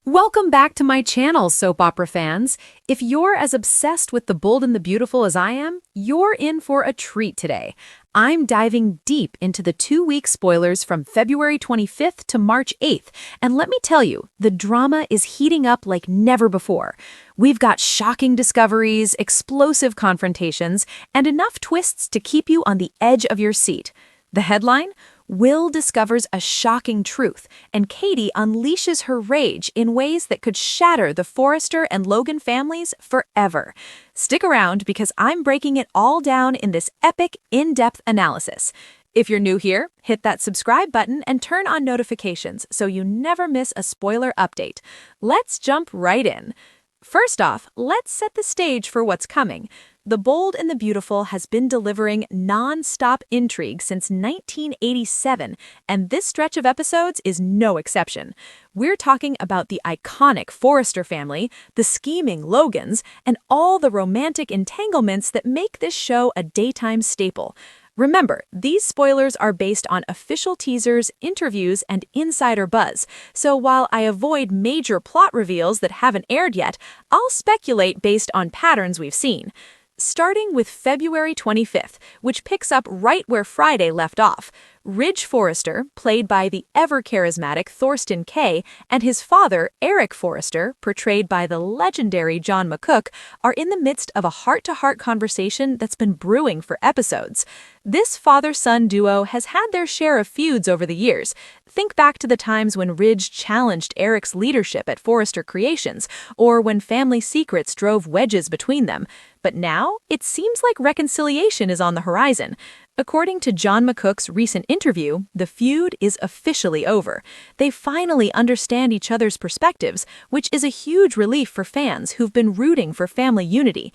Welcome back to my channel, soap opera fans. If you're as obsessed with The Bold and the Beautiful as I am, you're in for a treat today. I'm diving deep into the 2-week spoilers from February 25th to March 8th, and let me tell you, the drama is heating up like never before. We've got shocking discoveries, explosive confrontations, and enough twists to keep you on the edge of your seat. The headline? Will discovers a shocking truth, and Katie unleashes her rage in ways that could shatter the Forrester and Logan families forever. Stick around because I'm breaking it all down in this epic, in-depth analysis. If you're new here, hit that subscribe button and turn on notifications so you never miss a spoiler update. Let's jump right in. First off, let's set the stage for what's coming. The Bold and the Beautiful has been delivering non-stop intrigue since 1987, and this stretch of episodes is no exception. We're talking about the iconic Forrester family, the scheming Logans, and all the romantic entanglements that make this show a daytime staple. Remember, these spoilers are based on official teasers, interviews, and insider buzz, so while I avoid major plot reveals that haven't aired yet, I'll speculate based on patterns we've seen. Starting with February 25th, which picks up right where Friday left off. Ridge Forrester, played by the ever-charismatic Thorsten Kaye, and his father, Eric Forrester, portrayed by the legendary John McCook, are in the midst of a heart-to-heart conversation that's been brewing for episodes. This father-son duo has had their share of feuds over the years. Think back to the times when Ridge challenged Eric's leadership at Forrester Creations, or when family secrets drove wedges between them. But now, it seems like reconciliation is on the horizon. According to John McCook's recent interview, the feud is officially over. They finally understand each other's perspectives, which is a huge relief for fans who've been rooting for family unity.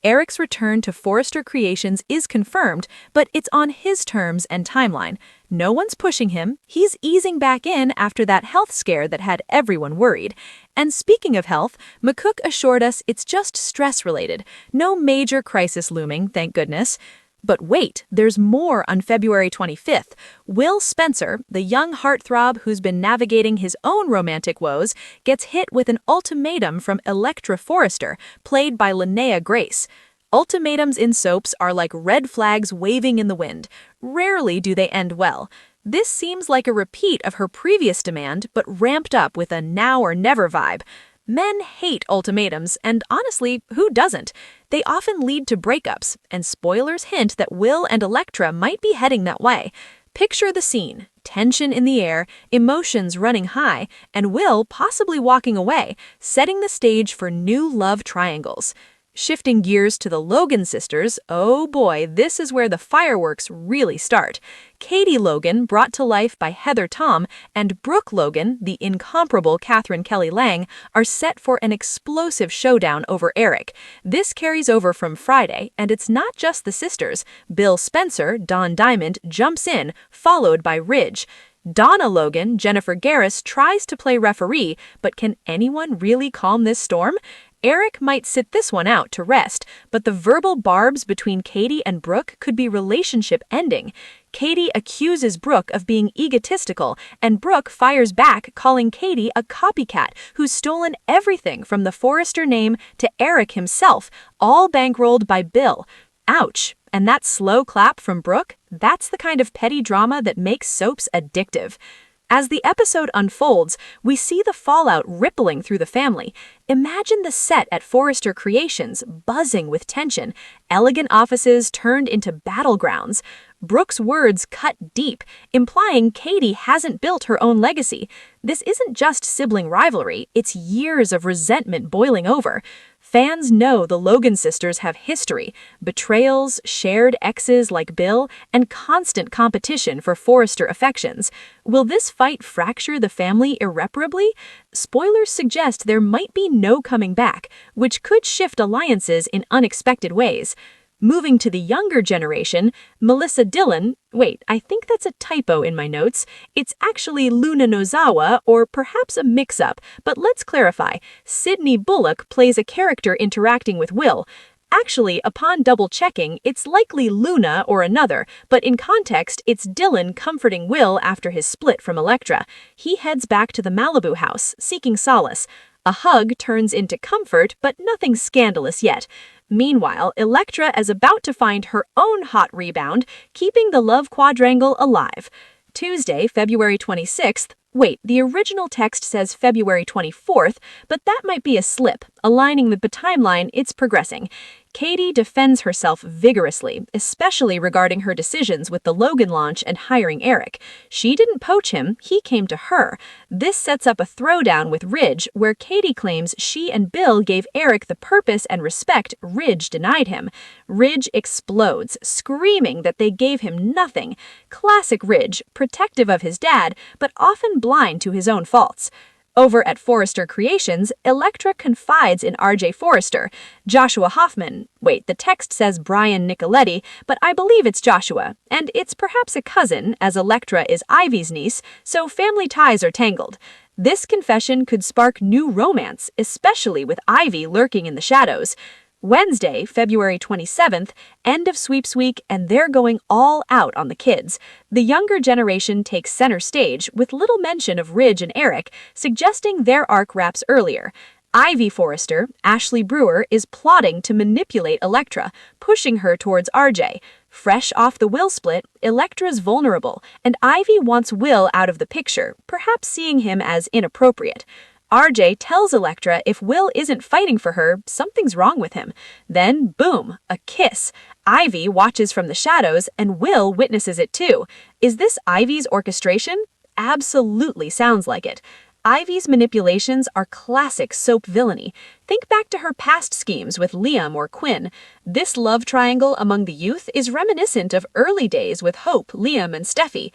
Eric's return to Forrester Creations is confirmed, but it's on his terms and timeline. No one's pushing him. He's easing back in after that health scare that had everyone worried. And speaking of health, McCook assured us it's just stress-related. No major crisis looming, thank goodness. But wait, there's more on February 25th. Will Spencer, the young heartthrob who's been navigating his own romantic woes, gets hit with an ultimatum from Electra Forrester, played by Linnea Grace. Ultimatums in soaps are like red flags waving in the wind. Rarely do they end well. This seems like a repeat of her previous demand, but ramped up with a now or never vibe. Men hate ultimatums, and honestly, who doesn't? They often lead to breakups, and spoilers hint that Will and Electra might be heading that way. Picture the scene: tension in the air, emotions running high, and Will possibly walking away, setting the stage for new love triangles. Shifting gears to the Logan sisters, oh boy, this is where the fireworks really start. Katie Logan, brought to life by Heather Tom, and Brooke Logan, the incomparable Catherine Kelly Lang, are set for an explosive showdown over Eric. This carries over from Friday, and it's not just the sisters. Bill Spencer, Don Diamond, jumps in, followed by Ridge. Donna Logan, Jennifer Garris, tries to play referee, but can anyone really calm this storm? Eric might sit this one out to rest, but the verbal barbs between Katie and Brooke could be relationship-ending. Katie accuses Brooke of being egotistical, and Brooke fires back, calling Katie a copycat who's stolen everything from the Forrester name to Eric himself, all bankrolled by Bill. Ouch! And that slow clap from Brooke? That's the kind of petty drama that makes soaps addictive. As the episode unfolds, we see the fallout rippling through the family. Imagine the set at Forrester Creations buzzing with tension, elegant offices turned into battlegrounds. Brooke's words cut deep, implying Katie hasn't built her own legacy. This isn't just sibling rivalry, it's years of resentment boiling over. Fans know the Logan sisters have history, betrayals, shared exes like Bill, and constant competition for Forrester affections. Will this fight fracture the family irreparably? Spoilers suggest there might be no coming back, which could shift alliances in unexpected ways. Moving to the younger generation, Melissa Dillon, wait, I think that's a typo in my notes. It's actually Luna Nozawa, or perhaps a mix-up, but let's clarify. Sydney Bullock plays a character interacting with Will. Actually, upon double-checking, it's likely Luna or another, but in context, it's Dylan comforting Will after his split from Elektra. He heads back to the Malibu house, seeking solace. A hug turns into comfort, but nothing scandalous yet. Meanwhile, Elektra is about to find her own hot rebound, keeping the love quadrangle alive. Tuesday, February 26th. Wait, the original text says February 24th, but that might be a slip. Aligning with the timeline, it's progressing. Katie defends herself vigorously, especially regarding her decisions with the Logan launch and hiring Eric. She didn't poach him, he came to her. This sets up a throwdown with Ridge, where Katie claims she and Bill gave Eric the purpose and respect Ridge denied him. Ridge explodes, screaming that they gave him nothing. Classic Ridge, protective of his dad, but often blind to his own faults. Over at Forrester Creations, Elektra confides in R.J. Forrester. Joshua Hoffman. Wait, the text says Brian Nicoletti, but I believe it's Joshua. And it's perhaps a cousin, as Elektra is Ivy's niece, so family ties are tangled. This confession could spark new romance, especially with Ivy lurking in the shadows. Wednesday, February 27th, end of sweeps week, and they're going all out on the kids. The younger generation takes center stage, with little mention of Ridge and Eric, suggesting their arc wraps earlier. Ivy Forrester, Ashley Brewer, is plotting to manipulate Elektra, pushing her towards RJ. Fresh off the Will split, Elektra's vulnerable, and Ivy wants Will out of the picture, perhaps seeing him as inappropriate. RJ tells Elektra if Will isn't fighting for her, something's wrong with him. Then, boom, a kiss. Ivy watches from the shadows, and Will witnesses it too. Is this Ivy's orchestration? Absolutely sounds like it. Ivy's manipulations are classic soap villainy. Think back to her past schemes with Liam or Quinn. This love triangle among the youth is reminiscent of early days with Hope, Liam, and Steffi.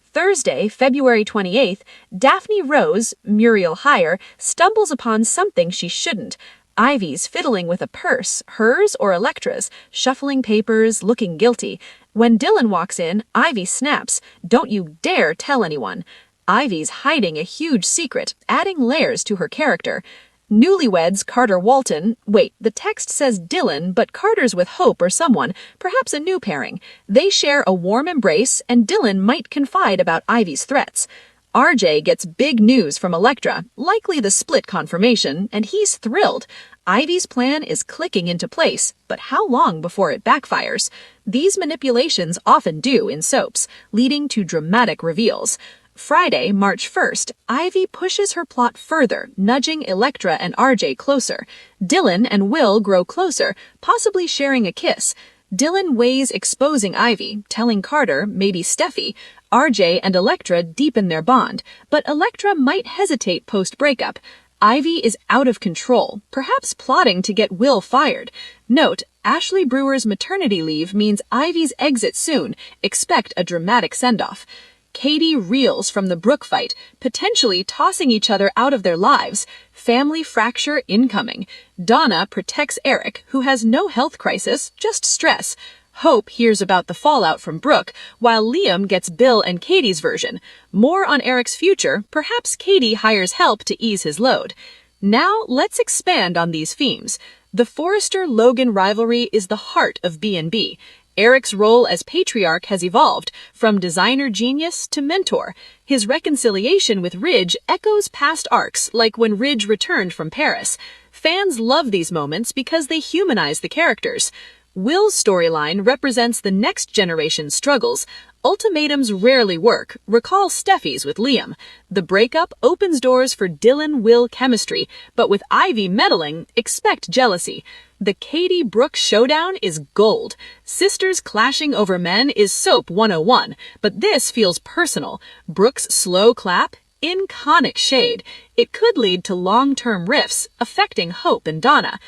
Thursday, February 28th, Daphne Rose, Muriel Heyer, stumbles upon something she shouldn't. Ivy's fiddling with a purse, hers or Elektra's, shuffling papers, looking guilty. When Dylan walks in, Ivy snaps, "Don't you dare tell anyone." Ivy's hiding a huge secret, adding layers to her character. Newlyweds Carter Walton. Wait, the text says Dylan, but Carter's with Hope or someone, perhaps a new pairing. They share a warm embrace, and Dylan might confide about Ivy's threats. RJ gets big news from Elektra, likely the split confirmation, and he's thrilled. Ivy's plan is clicking into place, but how long before it backfires? These manipulations often do in soaps, leading to dramatic reveals. Friday, March 1st, Ivy pushes her plot further, nudging Elektra and RJ closer. Dylan and Will grow closer, possibly sharing a kiss. Dylan weighs exposing Ivy, telling Carter, maybe Steffi. RJ and Elektra deepen their bond, but Elektra might hesitate post-breakup. Ivy is out of control, perhaps plotting to get Will fired. Note, Ashley Brewer's maternity leave means Ivy's exit soon. Expect a dramatic send-off. Katie reels from the Brooke fight, potentially tossing each other out of their lives. Family fracture incoming. Donna protects Eric, who has no health crisis, just stress. Hope hears about the fallout from Brooke, while Liam gets Bill and Katie's version. More on Eric's future, perhaps Katie hires help to ease his load. Now let's expand on these themes. The Forrester-Logan rivalry is the heart of B&B. Eric's role as patriarch has evolved, from designer genius to mentor. His reconciliation with Ridge echoes past arcs, like when Ridge returned from Paris. Fans love these moments because they humanize the characters. Will's storyline represents the next generation's struggles. Ultimatums rarely work. Recall Steffi's with Liam. The breakup opens doors for Dylan-Will chemistry, but with Ivy meddling, expect jealousy. The Katie-Brooke showdown is gold. Sisters clashing over men is soap 101, but this feels personal. Brooke's slow clap? Iconic shade. It could lead to long-term rifts, affecting Hope and Donna.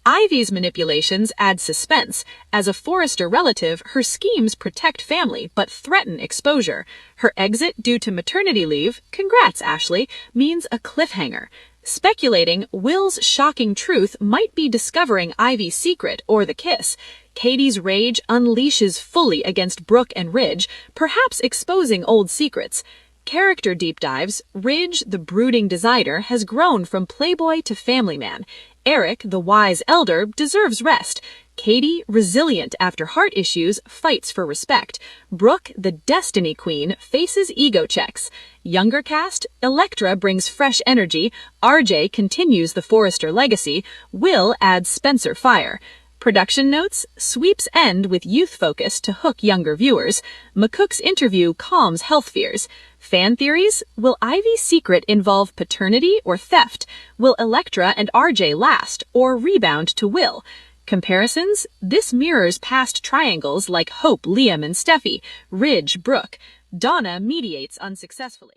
Ivy's manipulations add suspense. As a Forrester relative, her schemes protect family but threaten exposure. Her exit due to maternity leave, congrats Ashley, means a cliffhanger. Speculating, Will's shocking truth might be discovering Ivy's secret or the kiss. Katie's rage unleashes fully against Brooke and Ridge, perhaps exposing old secrets. Character deep dives. Ridge, the brooding designer, has grown from playboy to family man. Eric, the wise elder, deserves rest. Katie, resilient after heart issues, fights for respect. Brooke, the Destiny Queen, faces ego checks. Younger cast, Electra brings fresh energy, RJ continues the Forrester legacy, Will adds Spencer fire. Production notes, sweeps end with youth focus to hook younger viewers. McCook's interview calms health fears. Fan theories, will Ivy's secret involve paternity or theft? Will Electra and RJ last, or rebound to Will? Comparisons, this mirrors past triangles like Hope, Liam, and Steffi, Ridge, Brooke. Donna mediates unsuccessfully.